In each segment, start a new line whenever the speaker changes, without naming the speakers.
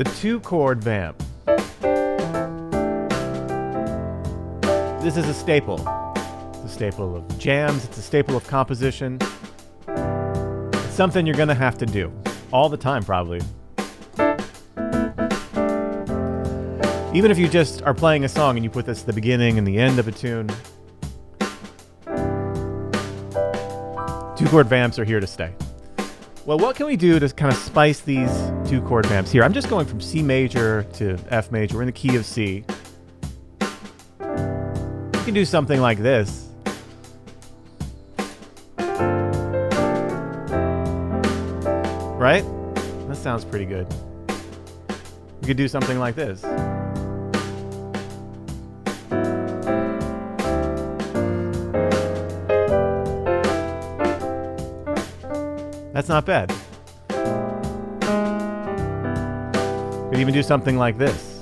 The two-chord vamp. This is a staple. It's a staple of jams. It's a staple of composition. It's something you're going to have to do all the time, probably. Even if you just are playing a song and you put this at the beginning and the end of a tune, two-chord vamps are here to stay. Well, what can we do to kind of spice these two-chord vamps here? I'm just going from C major to F major. We're in the key of C. You can do something like this. Right? That sounds pretty good. You could do something like this. That's not bad. You could even do something like this.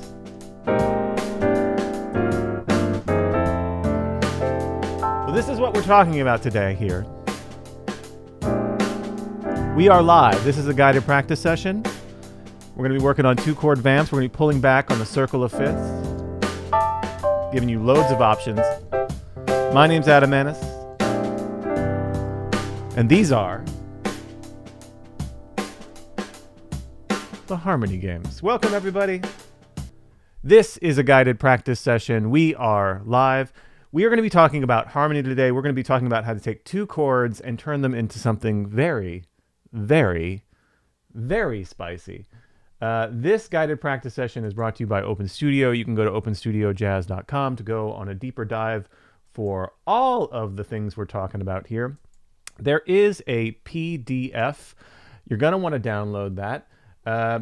Well, this is what we're talking about today here. We are live. This is a guided practice session. We're going to be working on two-chord vamps. We're going to be pulling back on the circle of fifths, giving you loads of options. My name's Adam Maness, and these are the harmony games. Welcome, everybody. This is a guided practice session. We are live. We are going to be talking about harmony today. We're going to be talking about how to take two chords and turn them into something very, very, very spicy. This guided practice session is brought to you by Open Studio. You can go to openstudiojazz.com to go on a deeper dive for all of the things we're talking about here. There is a PDF. You're going to want to download that.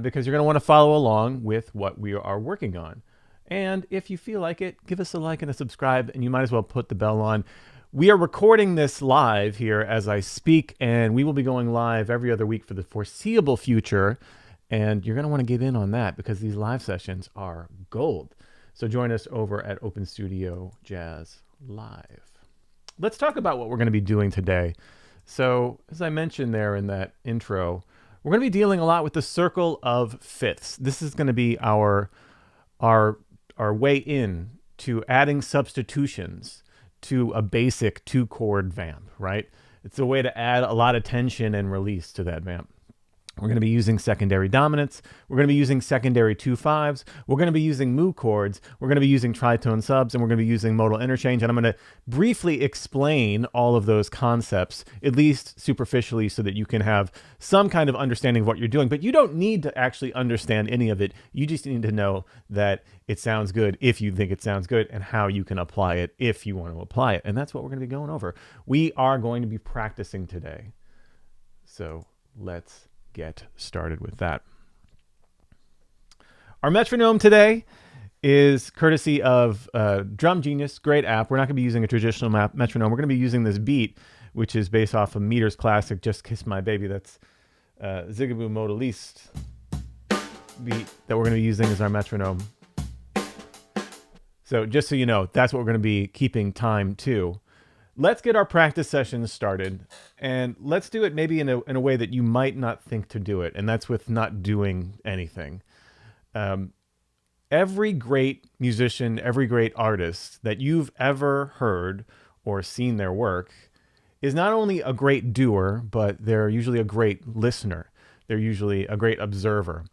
Because you're going to want to follow along with what we are working on. And if you feel like it, give us a like and a subscribe, and you might as well put the bell on. We are recording this live here as I speak, and we will be going live every other week for the foreseeable future. And you're going to want to get in on that because these live sessions are gold. So join us over at Open Studio Jazz Live. Let's talk about what we're going to be doing today. So as I mentioned there in that intro, we're going to be dealing a lot with the circle of fifths. This is going to be our way in to adding substitutions to a basic two-chord vamp, right? It's a way to add a lot of tension and release to that vamp. We're going to be using secondary dominants. We're going to be using secondary 2/5s. We're going to be using moo chords. We're going to be using tritone subs, and we're going to be using modal interchange. And I'm going to briefly explain all of those concepts, at least superficially, so that you can have some kind of understanding of what you're doing. But you don't need to actually understand any of it. You just need to know that it sounds good if you think it sounds good, and how you can apply it if you want to apply it. And that's what we're going to be going over. We are going to be practicing today. So let's get started with that. Our metronome today is courtesy of Drum Genius, great app. We're not going to be using a traditional metronome. We're going to be using this beat, which is based off of Meter's classic Just Kiss My Baby. That's Zigaboo Modaliste beat that we're going to be using as our metronome. So just so you know, that's what we're going to be keeping time to. Let's get our practice sessions started, and let's do it maybe in a way that you might not think to do it, and that's with not doing anything. Every great musician, every great artist that you've ever heard or seen their work is not only a great doer, but they're usually a great listener. They're usually a great observer.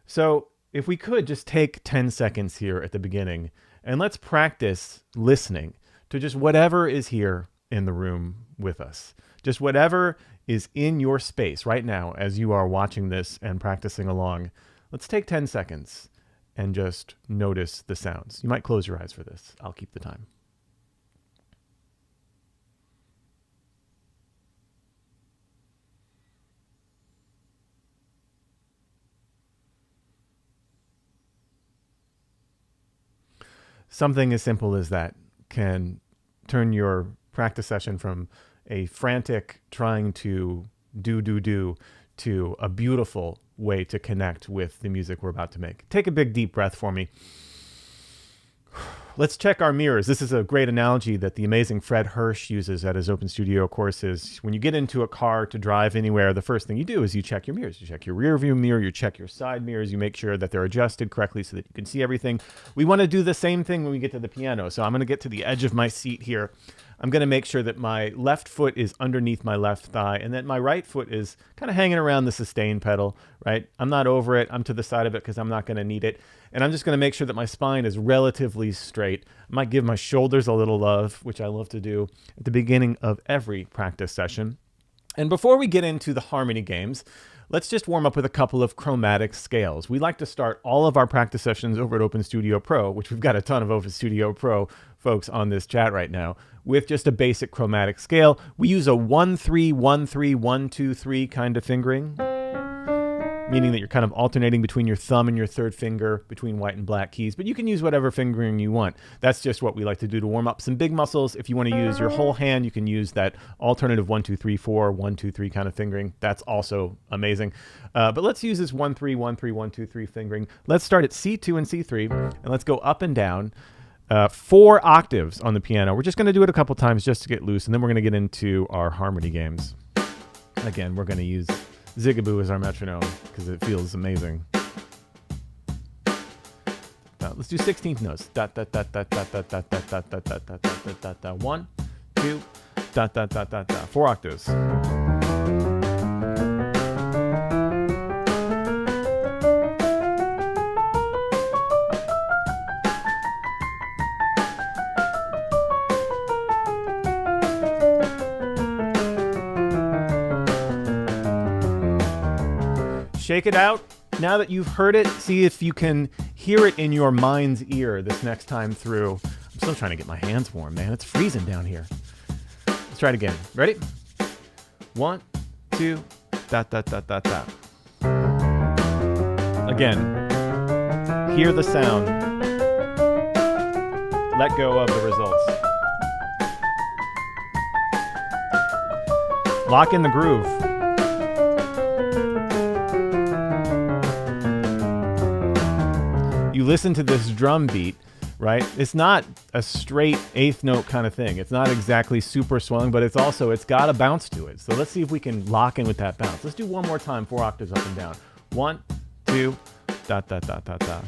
So if we could just take 10 seconds here at the beginning, and let's practice listening to just whatever is here in the room with us. Just whatever is in your space right now as you are watching this and practicing along. Let's take 10 seconds and just notice the sounds. You might close your eyes for this. I'll keep the time. Something as simple as that can turn your practice session from a frantic trying to do to a beautiful way to connect with the music we're about to make. Take a big deep breath for me. Let's check our mirrors. This is a great analogy that the amazing Fred Hirsch uses at his Open Studio courses. When you get into a car to drive anywhere, the first thing you do is you check your mirrors. You check your rear view mirror, you check your side mirrors, you make sure that they're adjusted correctly so that you can see everything. We want to do the same thing when we get to the piano. So I'm going to get to the edge of my seat here. I'm going to make sure that my left foot is underneath my left thigh and that my right foot is kind of hanging around the sustain pedal, right? I'm not over it. I'm to the side of it because I'm not going to need it. And I'm just going to make sure that my spine is relatively straight. I might give my shoulders a little love, which I love to do at the beginning of every practice session. And before we get into the harmony games, let's just warm up with a couple of chromatic scales. We like to start all of our practice sessions over at Open Studio Pro, which we've got a ton of Open Studio Pro folks on this chat right now, with just a basic chromatic scale. We use a 1-3, 1-3, 1-2-3 kind of fingering, meaning that you're kind of alternating between your thumb and your third finger between white and black keys, but you can use whatever fingering you want. That's just what we like to do to warm up some big muscles. If you want to use your whole hand, you can use that alternative 1-2-3-4, 1-2-3 kind of fingering. That's also amazing. But let's use this 1-3, 1-3, 1-2-3 fingering. Let's start at C2 and C3, and let's go up and down 4 octaves on the piano. We're just going to do it a couple times just to get loose, and then we're going to get into our harmony games. Again, we're going to use Zigaboo as our metronome because it feels amazing. Let's do 16th notes. Da da da da da da da da da da da da da da da. 1, 2, da da da da da. 4 octaves. Shake it out. Now that you've heard it, see if you can hear it in your mind's ear this next time through. I'm still trying to get my hands warm, man. It's freezing down here. Let's try it again. Ready? 1, 2, da da da da da. Again, hear the sound. Let go of the results. Lock in the groove. You listen to this drum beat, right? It's not a straight 8th note kind of thing. It's not exactly super swelling, but it's got a bounce to it. So let's see if we can lock in with that bounce. Let's do one more time, 4 octaves up and down. 1, 2, da da da da da.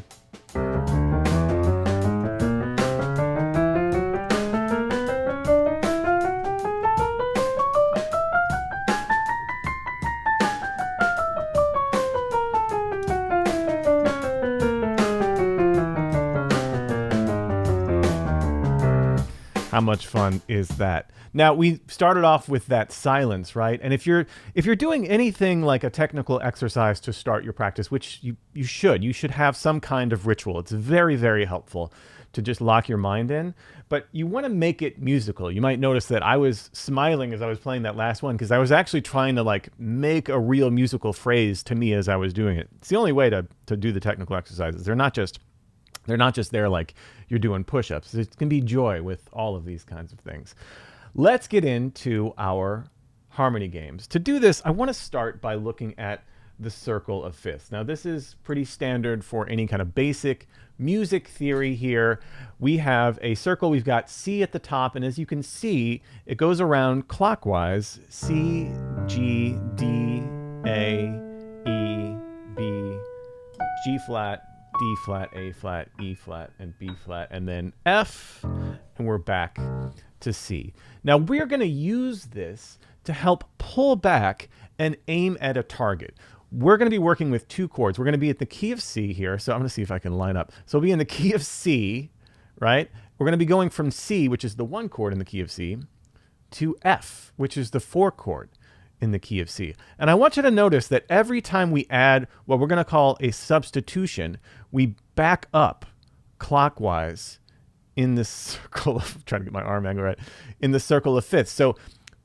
How much fun is that? Now, we started off with that silence, right? And if you're doing anything like a technical exercise to start your practice, which you should have some kind of ritual. It's very, very helpful to just lock your mind in, but you want to make it musical. You might notice that I was smiling as I was playing that last one because I was actually trying to like make a real musical phrase to me as I was doing it. It's the only way to do the technical exercises. They're not just there like you're doing push-ups. It can be joy with all of these kinds of things. Let's get into our harmony games. To do this, I want to start by looking at the circle of fifths. Now, this is pretty standard for any kind of basic music theory here. We have a circle. We've got C at the top, and as you can see, it goes around clockwise. C, G, D, A, E, B, G flat, D flat, A flat, E flat, and B flat, and then F, and we're back to C. Now we're going to use this to help pull back and aim at a target. We're going to be working with 2 chords. We're going to be at the key of C here, so I'm going to see if I can line up. So we'll be in the key of C, right? We're going to be going from C, which is the 1 chord in the key of C, to F, which is the 4 chord in the key of C. And I want you to notice that every time we add what we're going to call a substitution, we back up clockwise in this circle of, trying to get my arm angle right, in the circle of fifths. So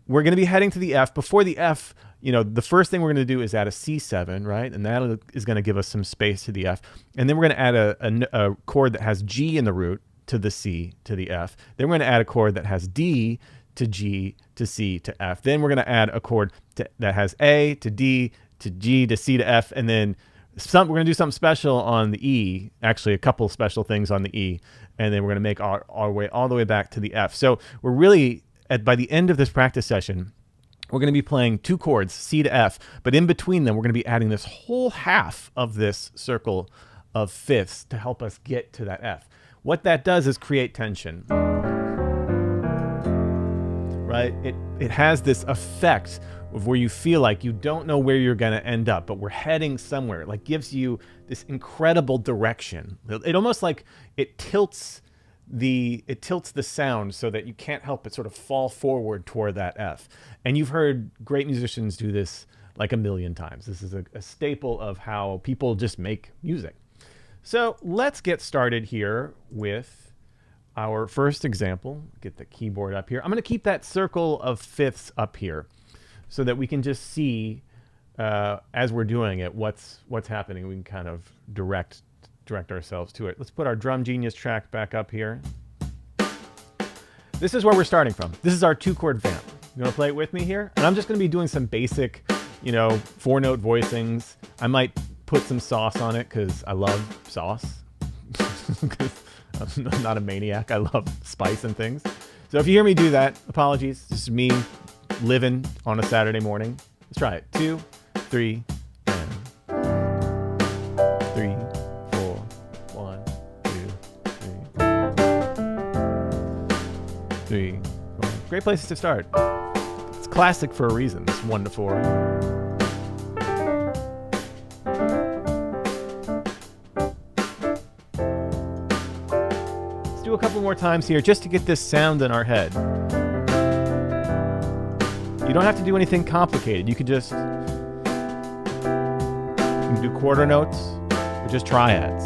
we're going to be heading to the F. Before the F, the first thing we're going to do is add a C7, right? And that is going to give us some space to the F. And then we're going to add a chord that has G in the root to the C to the F. Then we're going to add a chord that has D to G to C to F. Then we're going to add a chord that has A to D to G to C to F, and then We're going to do something special on the E, actually a couple special things on the E, and then we're going to make our way all the way back to the F. So we're really, by the end of this practice session, we're going to be playing two chords, C to F, but in between them, we're going to be adding this whole half of this circle of fifths to help us get to that F. What that does is create tension, right? It has this effect of where you feel like you don't know where you're going to end up, but we're heading somewhere. It like gives you this incredible direction. It almost like it tilts the sound so that you can't help but sort of fall forward toward that F. And you've heard great musicians do this like a million times. This is a staple of how people just make music. So let's get started here with our first example. Get the keyboard up here. I'm going to keep that circle of fifths up here so that we can just see as we're doing it what's happening. We can kind of direct ourselves to it. Let's put our Drum Genius track back up here. This is where we're starting from. This is our 2-chord vamp. You want to play it with me here? And I'm just going to be doing some basic, 4-note voicings. I might put some sauce on it because I love sauce. I'm not a maniac. I love spice and things. So if you hear me do that, apologies. This is me living on a Saturday morning. Let's try it. 2, 3, and 3, 4, 1, 2, 3. 3, 4. Great places to start. It's classic for a reason, this 1 to 4. Let's do a couple more times here just to get this sound in our head. You don't have to do anything complicated. You can do quarter notes or just triads.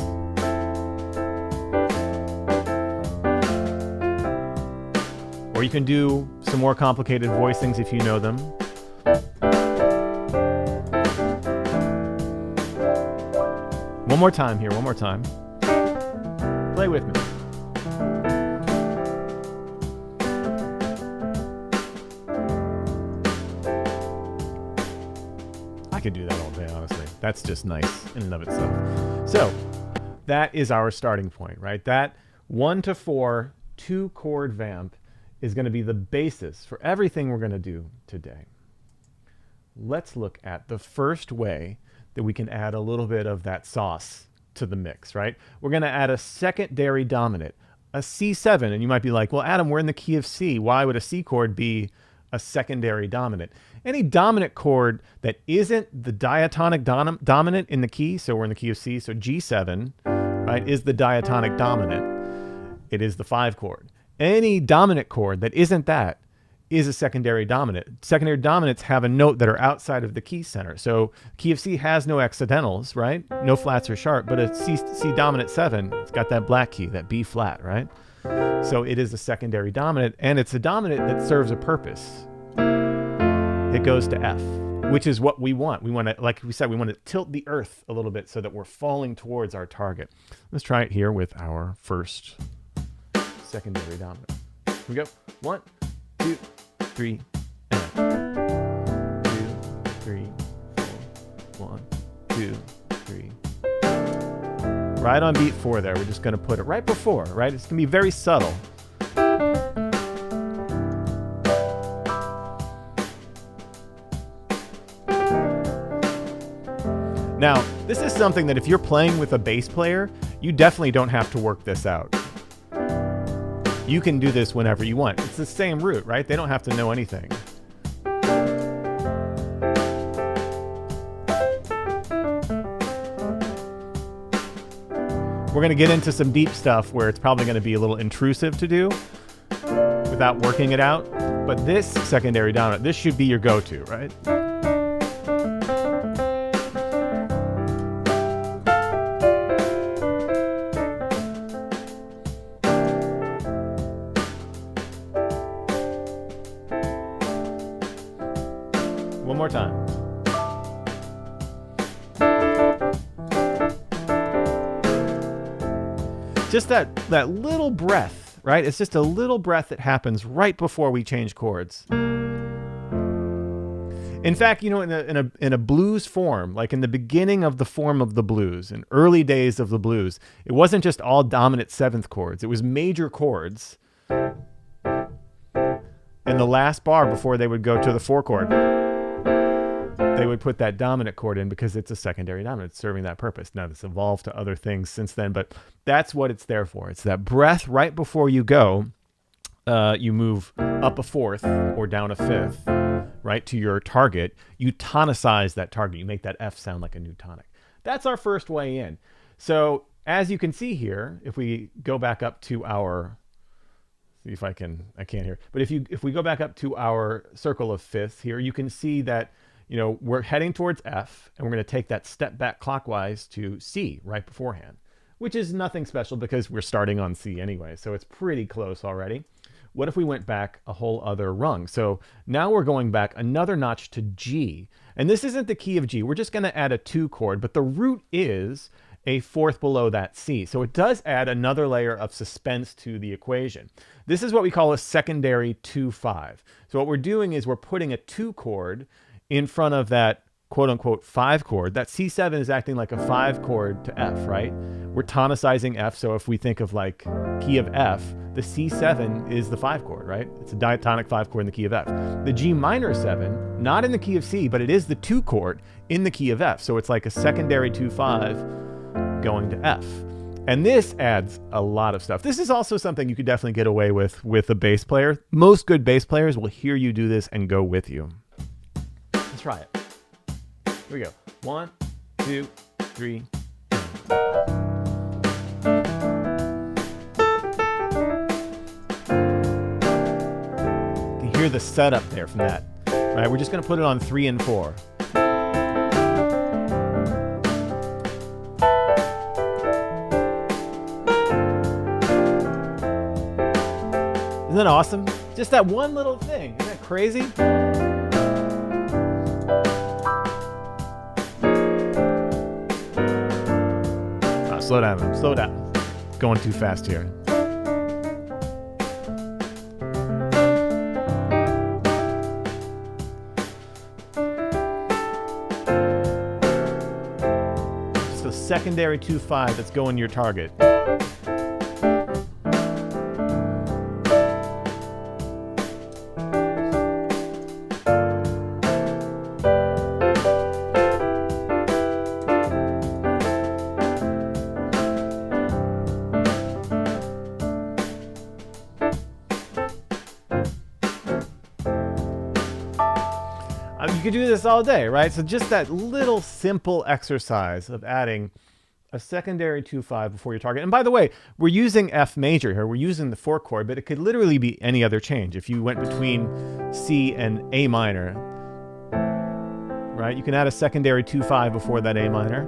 Or you can do some more complicated voicings if you know them. One more time here, one more time. Play with me. I could do that all day, honestly. That's just nice in and of itself. So that is our starting point, right? That 1 to 4 2-chord vamp is going to be the basis for everything we're going to do today. Let's look at the first way that we can add a little bit of that sauce to the mix, right? We're going to add a secondary dominant, a C7. And you might be like, well, Adam, we're in the key of C. Why would a C chord be a secondary dominant? Any dominant chord that isn't the diatonic dominant in the key, so we're in the key of C, so G7, right, is the diatonic dominant. It is the 5 chord. Any dominant chord that isn't that is a secondary dominant. Secondary dominants have a note that are outside of the key center. So key of C has no accidentals, right? No flats or sharp, but a C dominant 7, it's got that black key, that B flat, right? So it is a secondary dominant, and it's a dominant that serves a purpose. It goes to F, which is what we want. We want to, like we said, we want to tilt the earth a little bit so that we're falling towards our target. Let's try it here with our first secondary dominant. Here we go. 1, 2, 3, and 2, 3, 4. 1, 2, 3. Right on beat 4 there. We're just going to put it right before, right? It's going to be very subtle. Now, this is something that if you're playing with a bass player, you definitely don't have to work this out. You can do this whenever you want. It's the same root, right? They don't have to know anything. We're going to get into some deep stuff where it's probably going to be a little intrusive to do without working it out. But this secondary dominant, this should be your go-to, right? One more time. Just that little breath, right? It's just a little breath that happens right before we change chords. And In fact, you know, in a blues form, like in the beginning of the form of the blues, in early days of the blues, it wasn't just all dominant seventh chords. It was major chords. And the last bar before they would go to the four chord, they would put that dominant chord in because it's a secondary dominant serving that purpose. Now, this evolved to other things since then, but that's what it's there for. It's that breath right before you go. You move up a fourth or down a fifth, right, to your target. You tonicize that target. You make that F sound like a new tonic. That's our first way in. So as you can see here, if we go back up to our, see if I can't hear, but if we go back up to our circle of fifths here, you can see that, you know, we're heading towards F, and we're going to take that step back clockwise to C right beforehand, which is nothing special because we're starting on C anyway. So it's pretty close already. What if we went back a whole other rung? So now we're going back another notch to G. And this isn't the key of G. We're just going to add a 2 chord, but the root is a fourth below that C. So it does add another layer of suspense to the equation. This is what we call a secondary 2-5. So what we're doing is we're putting a 2 chord in front of that quote unquote 5 chord. That C7 is acting like a 5 chord to F, right? We're tonicizing F. So if we think of like key of F, the C7 is the 5 chord, right? It's a diatonic 5 chord in the key of F. The G minor 7, not in the key of C, but it is the 2 chord in the key of F. So it's like a secondary 2-5 going to F. And this adds a lot of stuff. This is also something you could definitely get away with a bass player. Most good bass players will hear you do this and go with you. Let's try it. Here we go. 1, 2, 3. You can hear the setup there from that. All right, we're just going to put it on 3 and 4. Isn't that awesome? Just that one little thing. Isn't that crazy? Slow down, slow down. Going too fast here. Just a secondary 2-5 that's going to your target. You could do this all day, right? So just that little simple exercise of adding a secondary 2-5 before your target. And by the way, we're using F major here. We're using the 4 chord, but it could literally be any other change. If you went between C and A minor, right? You can add a secondary 2-5 before that A minor.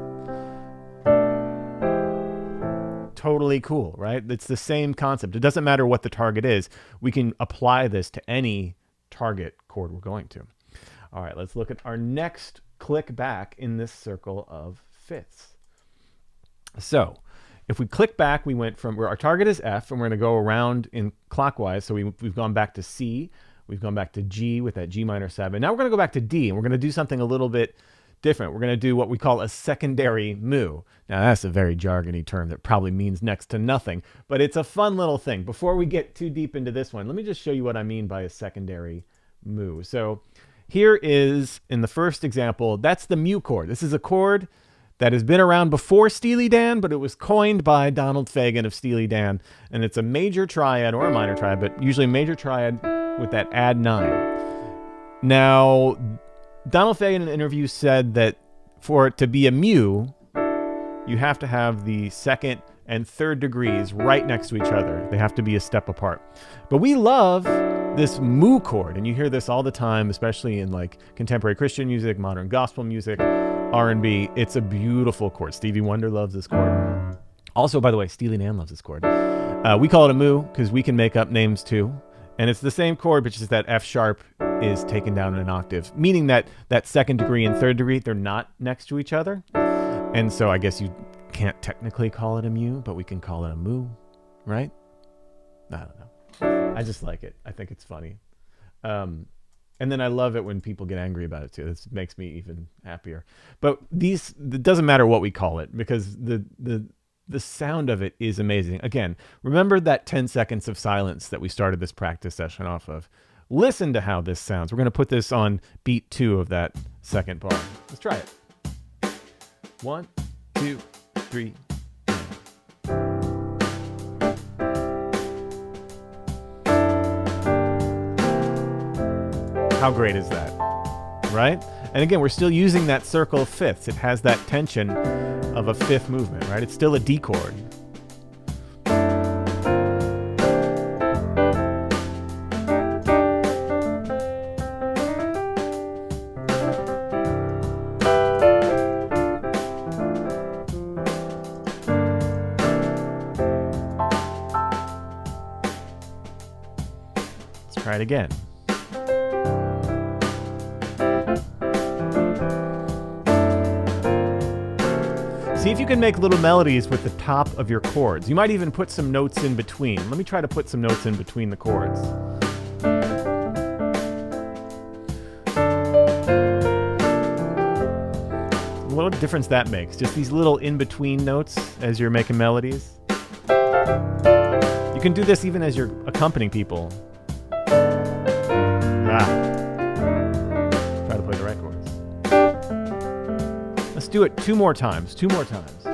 Totally cool, right? It's the same concept. It doesn't matter what the target is. We can apply this to any target chord we're going to. All right, let's look at our next click back in this circle of fifths. So if we click back, we went from where our target is F, and we're going to go around in clockwise. So we've gone back to C, we've gone back to G with that G minor 7. Now we're going to go back to D, and we're going to do something a little bit different. We're going to do what we call a secondary moo. Now that's a very jargony term that probably means next to nothing, but it's a fun little thing. Before we get too deep into this one, let me just show you what I mean by a secondary moo. So here is, in the first example, that's the mu chord. This is a chord that has been around before Steely Dan, but it was coined by Donald Fagen of Steely Dan. And it's a major triad or a minor triad, but usually a major triad with that add 9. Now, Donald Fagen in an interview said that for it to be a mu, you have to have the second and third degrees right next to each other. They have to be a step apart. But we love this mu chord, and you hear this all the time, especially in like contemporary Christian music, modern gospel music, R&B. It's a beautiful chord. Stevie Wonder loves this chord. Also, by the way, Steely Dan loves this chord. We call it a mu because we can make up names too. And it's the same chord, but just that F sharp is taken down an octave, meaning that that second degree and third degree, they're not next to each other. And so I guess you can't technically call it a mu, but we can call it a mu, right? I don't know. I just like it. I think it's funny. And then I love it when people get angry about it too. This makes me even happier. But it doesn't matter what we call it, because the sound of it is amazing. Again, remember that 10 seconds of silence that we started this practice session off of. Listen to how this sounds. We're going to put this on beat 2 of that second bar. Let's try it. 1, 2, 3. How great is that, right? And again, we're still using that circle of fifths. It has that tension of a fifth movement, right? It's still a D chord. Let's try it again. See if you can make little melodies with the top of your chords. You might even put some notes in between. Let me try to put some notes in between the chords. What a difference that makes. Just these little in-between notes as you're making melodies. You can do this even as you're accompanying people. Try to play the right chords. Let's do it 2 more times. 2 more times.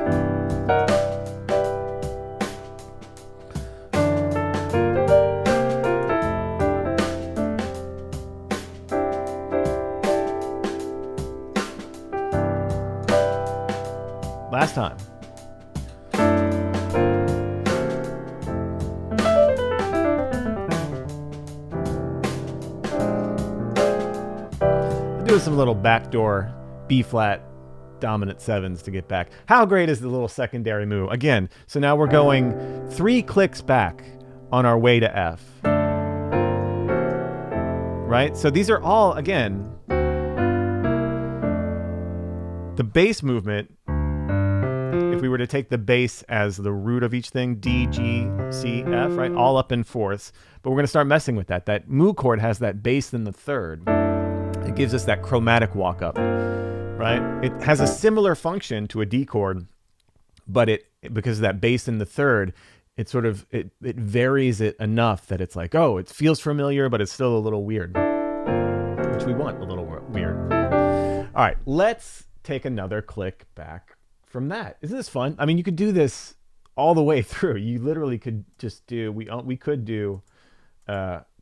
Last time. I'll do some little backdoor B flat dominant 7s to get back. How great is the little secondary moo? Again, so now we're going 3 clicks back on our way to F. Right? So these are all, again, the bass movement. If we were to take the bass as the root of each thing, D, G, C, F, right? All up in fourths. But we're going to start messing with that. That moo chord has that bass in the third. It gives us that chromatic walk up. Right? It has a similar function to a D chord, but because of that bass in the third, it sort of it varies it enough that it's like, oh, it feels familiar, but it's still a little weird, which we want a little weird. All right, let's take another click back from that. Isn't this fun? I mean, you could do this all the way through. You literally could just do we could do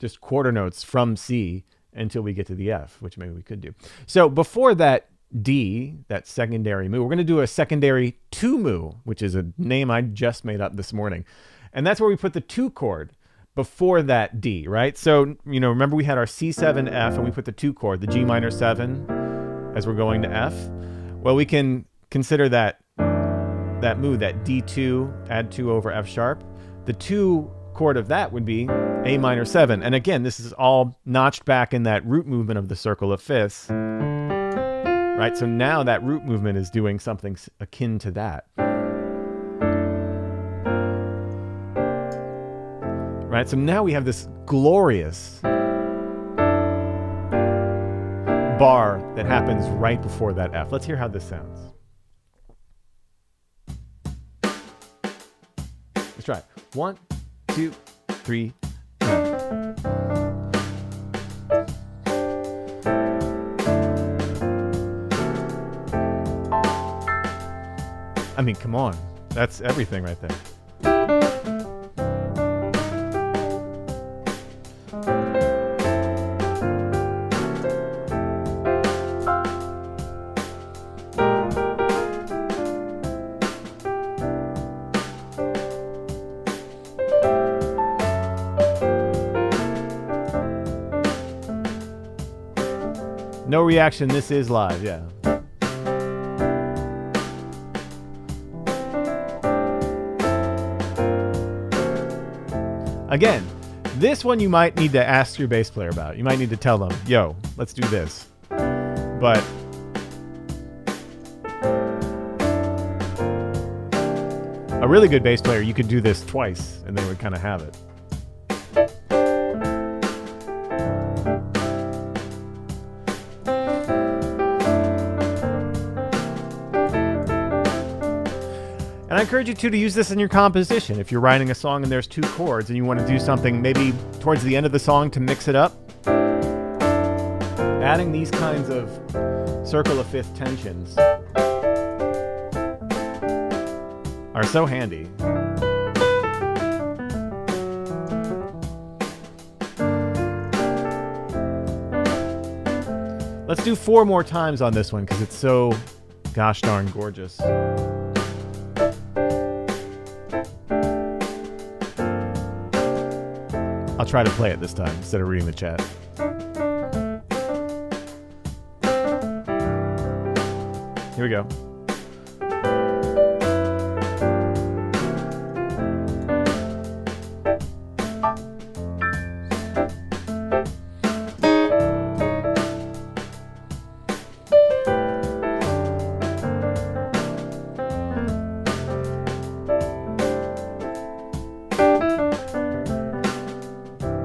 just quarter notes from C until we get to the F, which maybe we could do. So before that D, that secondary moo, we're going to do a secondary two-moo, which is a name I just made up this morning. And that's where we put the 2 chord before that D, right? So, remember we had our C7, F, and we put the 2 chord, the G minor 7, as we're going to F. Well, we can consider that moo, that D2, add 2 over F sharp. The 2 chord of that would be A minor 7. And again, this is all notched back in that root movement of the circle of fifths. Right, so now that root movement is doing something akin to that. Right, so now we have this glorious bar that happens right before that F. Let's hear how this sounds. Let's try it. 1, 2, 3. I mean, come on. That's everything right there. No reaction. This is live. Yeah. Again, this one you might need to ask your bass player about. You might need to tell them, yo, let's do this. But a really good bass player, you could do this twice and they would kind of have it. And I encourage you to use this in your composition. If you're writing a song and there's two chords and you want to do something maybe towards the end of the song to mix it up, adding these kinds of circle of fifth tensions are so handy. Let's do 4 more times on this one because it's so gosh darn gorgeous. I'll try to play it this time instead of reading the chat. Here we go.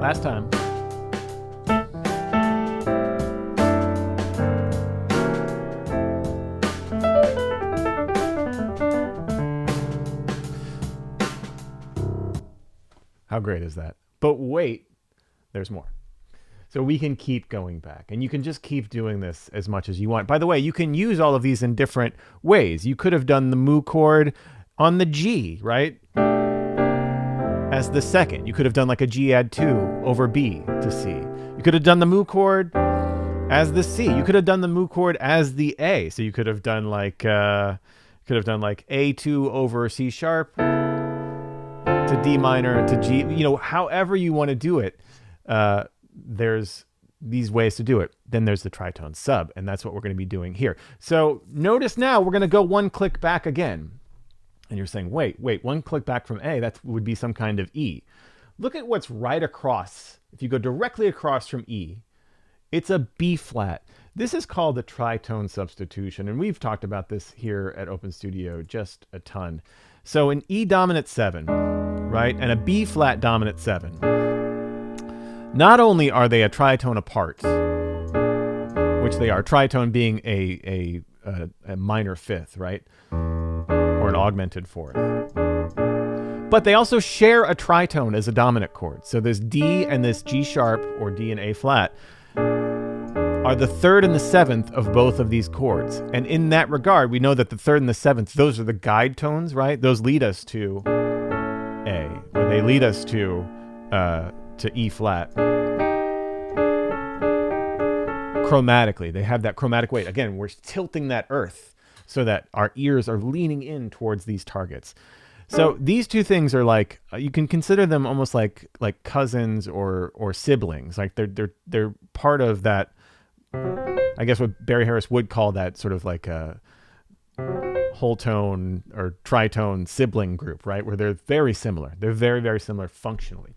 Last time. How great is that? But wait, there's more. So we can keep going back, and you can just keep doing this as much as you want. By the way, you can use all of these in different ways. You could have done the moo chord on the G, right? As the second. You could have done like a G add 2 over B to C. You could have done the moo chord as the C. You could have done the moo chord as the A. So you could have done like A2 over C sharp to D minor to G. You know, however you want to do it, there's these ways to do it. Then there's the tritone sub, and that's what we're going to be doing here. So notice now we're going to go 1 click back again. And you're saying, wait, 1 click back from A, that would be some kind of E. Look at what's right across. If you go directly across from E, it's a B flat. This is called the tritone substitution, and we've talked about this here at Open Studio just a ton. So an E dominant 7, right, and a B flat dominant 7, not only are they a tritone apart, which they are, tritone being a minor fifth, right? Or an augmented fourth. But they also share a tritone as a dominant chord. So this D and this G sharp, or D and A flat, are the 3rd and the 7th of both of these chords. And in that regard, we know that the 3rd and the 7th, those are the guide tones, right? Those lead us to A, or they lead us to E flat. Chromatically, they have that chromatic weight. Again, we're tilting that earth so that our ears are leaning in towards these targets. So these two things are like, you can consider them almost like cousins or siblings. Like they're part of that, I guess what Barry Harris would call that sort of like a whole tone or tritone sibling group, right? Where they're very similar. They're very, very similar functionally.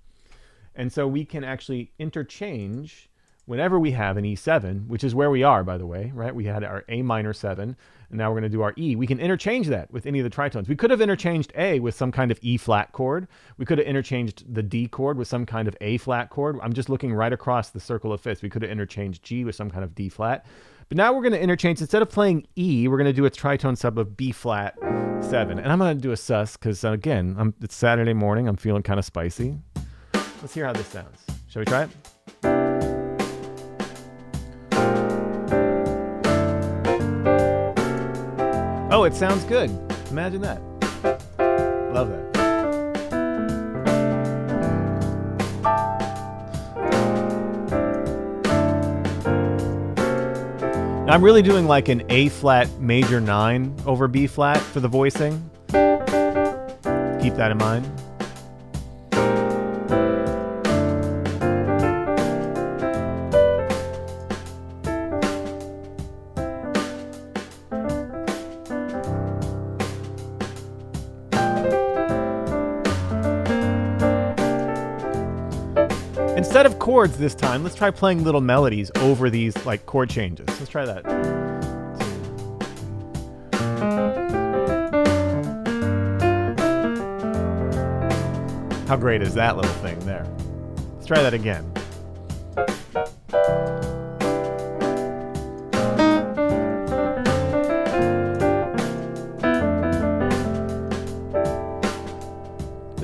And so we can actually interchange whenever we have an E7, which is where we are, by the way, right? We had our A minor 7, and now we're going to do our E. We can interchange that with any of the tritones. We could have interchanged A with some kind of E flat chord. We could have interchanged the D chord with some kind of A flat chord. I'm just looking right across the circle of fifths. We could have interchanged G with some kind of D flat. But now we're going to interchange, instead of playing E, we're going to do a tritone sub of B flat 7. And I'm going to do a sus because, again, it's Saturday morning. I'm feeling kind of spicy. Let's hear how this sounds. Shall we try it? Oh, it sounds good. Imagine that. Love that. Now I'm really doing like an A flat major 9 over B flat for the voicing. Keep that in mind. Instead of chords this time, let's try playing little melodies over these like chord changes. Let's try that. How great is that little thing there? Let's try that again.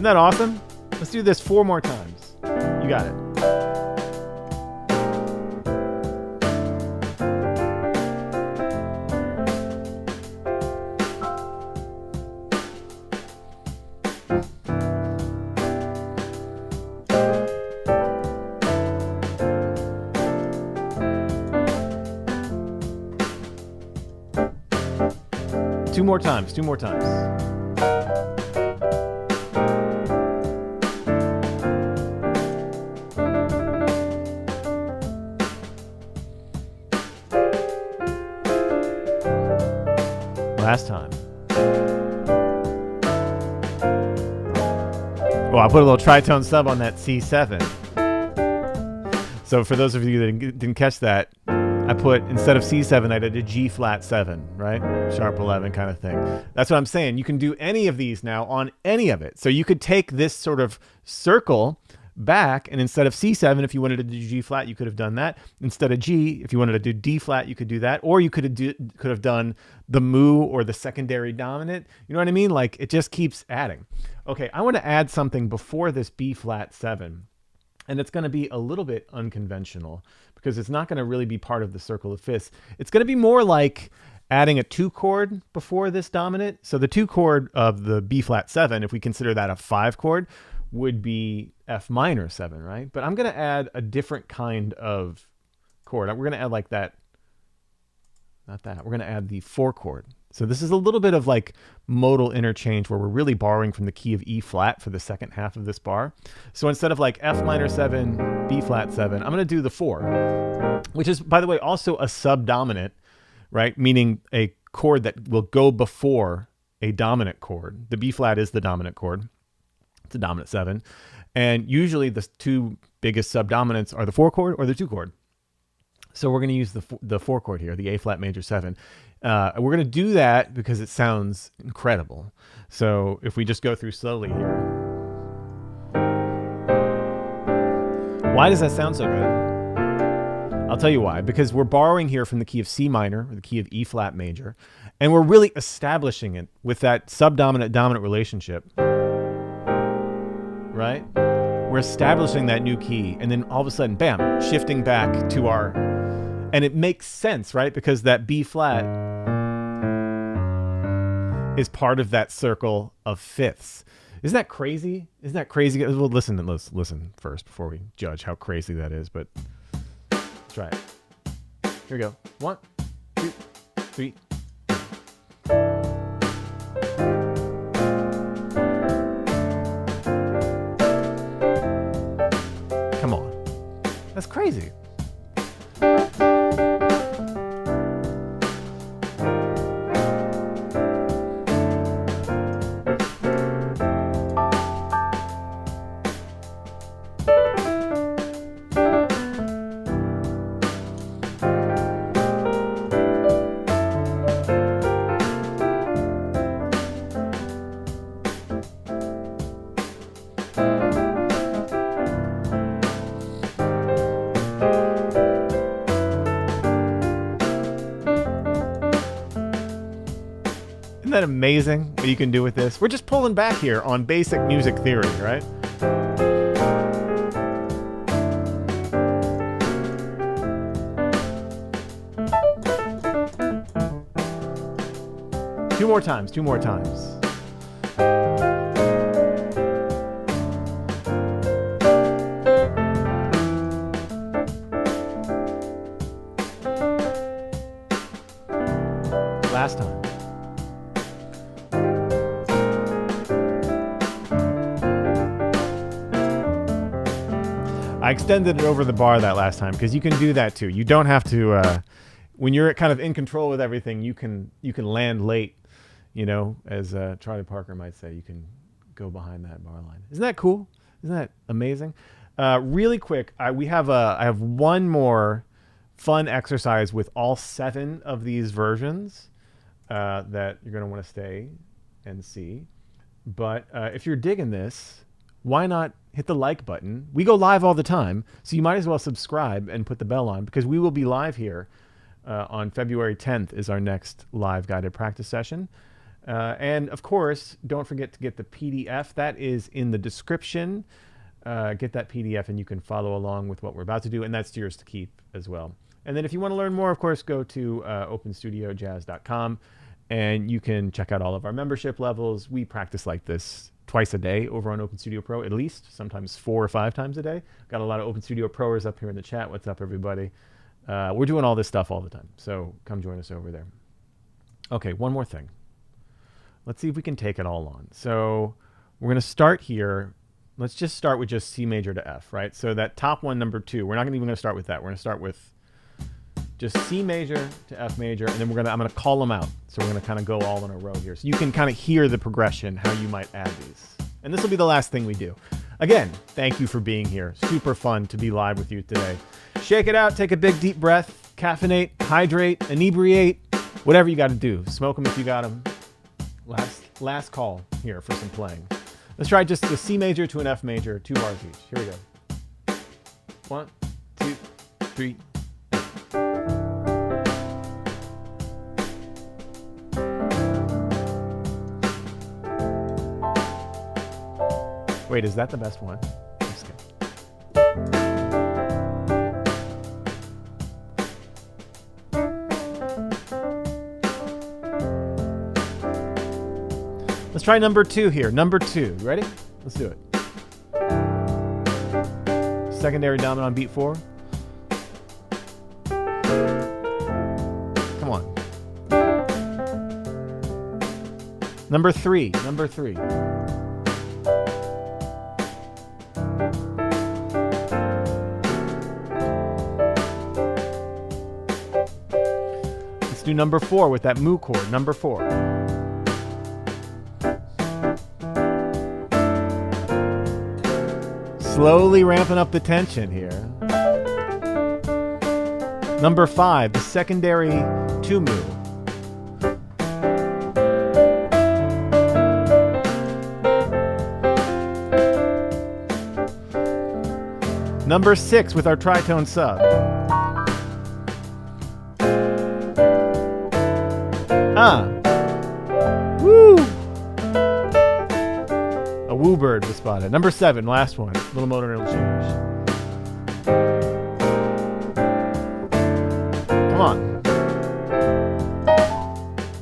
that awesome? Let's do this 4 more times. You got it. Two more times. Last time. Well, I put a little tritone sub on that C7. So for those of you that didn't catch that, I put, instead of C7, I did a G flat 7, right? Sharp 11 kind of thing. That's what I'm saying. You can do any of these now on any of it. So you could take this sort of circle back, and instead of C7, if you wanted to do G flat, you could have done that. Instead of G, if you wanted to do D flat, you could do that. Or you could have done the moo or the secondary dominant. You know what I mean? Like, it just keeps adding. Okay, I want to add something before this B flat 7. And it's going to be a little bit unconventional because it's not going to really be part of the circle of fifths. It's going to be more like adding a 2 chord before this dominant. So the 2 chord of the B flat 7, if we consider that a 5 chord, would be F minor 7, right? But I'm going to add a different kind of chord. We're going to add like that. Not that. We're going to add the 4 chord. So this is a little bit of like modal interchange where we're really borrowing from the key of E flat for the second half of this bar. So instead of like F minor 7, B flat 7, I'm going to do the 4, which is, by the way, also a subdominant, right? Meaning a chord that will go before a dominant chord. The B flat is the dominant chord. It's a dominant 7. And usually the 2 biggest subdominants are the 4 chord or the 2 chord. So we're going to use the 4 chord here, the A flat major 7. We're going to do that because it sounds incredible. So if we just go through slowly here. Why does that sound so good? I'll tell you why. Because we're borrowing here from the key of C minor, or the key of E flat major, and we're really establishing it with that subdominant-dominant relationship. Right? We're establishing that new key, and then all of a sudden, bam, shifting back to our... And it makes sense, right? Because that B flat is part of that circle of fifths. Isn't that crazy? Isn't that crazy? Well, listen first before we judge how crazy that is. But let's try it. Here we go. 1, 2, 3. Come on. That's crazy. Isn't that amazing what you can do with this? We're just pulling back here on basic music theory, right? Two more times. Last time. I extended it over the bar that last time because you can do that too. You don't have to, when you're kind of in control with everything, you can land late, you know, as Charlie Parker might say, you can go behind that bar line. Isn't that cool? Isn't that amazing? Really quick, I have one more fun exercise with all 7 of these versions that you're going to want to stay and see. But if you're digging this, why not hit the like button? We go live all the time, so you might as well subscribe and put the bell on because we will be live here on February 10th is our next live guided practice session. And of course, don't forget to get the PDF. That is in the description. Get that PDF and you can follow along with what we're about to do, and that's yours to keep as well. And then if you want to learn more, of course, go to openstudiojazz.com and you can check out all of our membership levels. We practice like this twice a day over on Open Studio Pro, at least, sometimes 4 or 5 times a day. Got a lot of Open Studio Proers up here in the chat. What's up, everybody? We're doing all this stuff all the time, so come join us over there. Okay, one more thing. Let's see if we can take it all on. So we're going to start here. Let's just start with just C major to F, right? So that top one, number 2, we're not even going to start with that. We're going to start with just C major to F major, and then I'm going to call them out. So we're going to kind of go all in a row here. So you can kind of hear the progression, how you might add these. And this will be the last thing we do. Again, thank you for being here. Super fun to be live with you today. Shake it out, take a big deep breath, caffeinate, hydrate, inebriate, whatever you got to do. Smoke them if you got them. Last call here for some playing. Let's try just the C major to an F major, 2 bars each. Here we go. 1, 2, 3. Wait, is that the best one? Just kidding. Let's try number 2 here. Number 2. You ready? Let's do it. Secondary dominant on beat 4. Come on. Number 3. Number 3. Let's do number 4 with that moo chord. Number 4. Slowly ramping up the tension here. Number 5, the secondary two-moo. Number 6 with our tritone sub. Woo! A woo bird was spotted. Number 7, last one. Little modal interchange. Come on.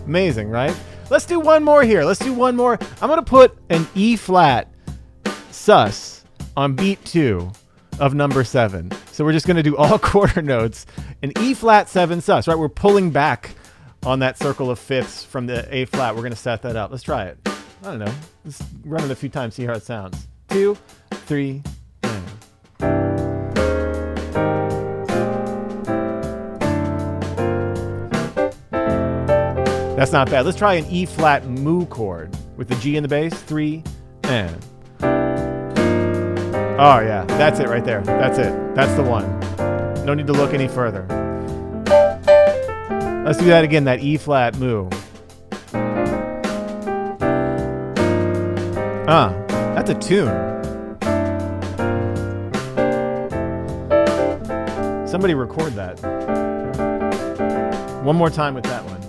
Amazing, right? Let's do one more here. Let's do one more. I'm going to put an E flat sus on beat 2 of number 7. So we're just going to do all quarter notes. An E flat 7 sus, right? We're pulling back on that circle of fifths from the A flat. We're going to set that up. Let's try it. I don't know. Let's run it a few times, see how it sounds. 2, 3, and. That's not bad. Let's try an E flat moo chord with the G in the bass. 3, and. Oh yeah, that's it right there. That's it. That's the one. No need to look any further. Let's do that again, that E flat moo. That's a tune. Somebody record that. One more time with that one.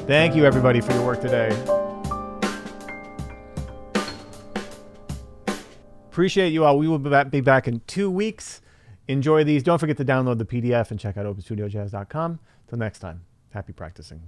Thank you, everybody, for your work today. Appreciate you all. We will be back in 2 weeks. Enjoy these. Don't forget to download the PDF and check out openstudiojazz.com. Till next time, happy practicing.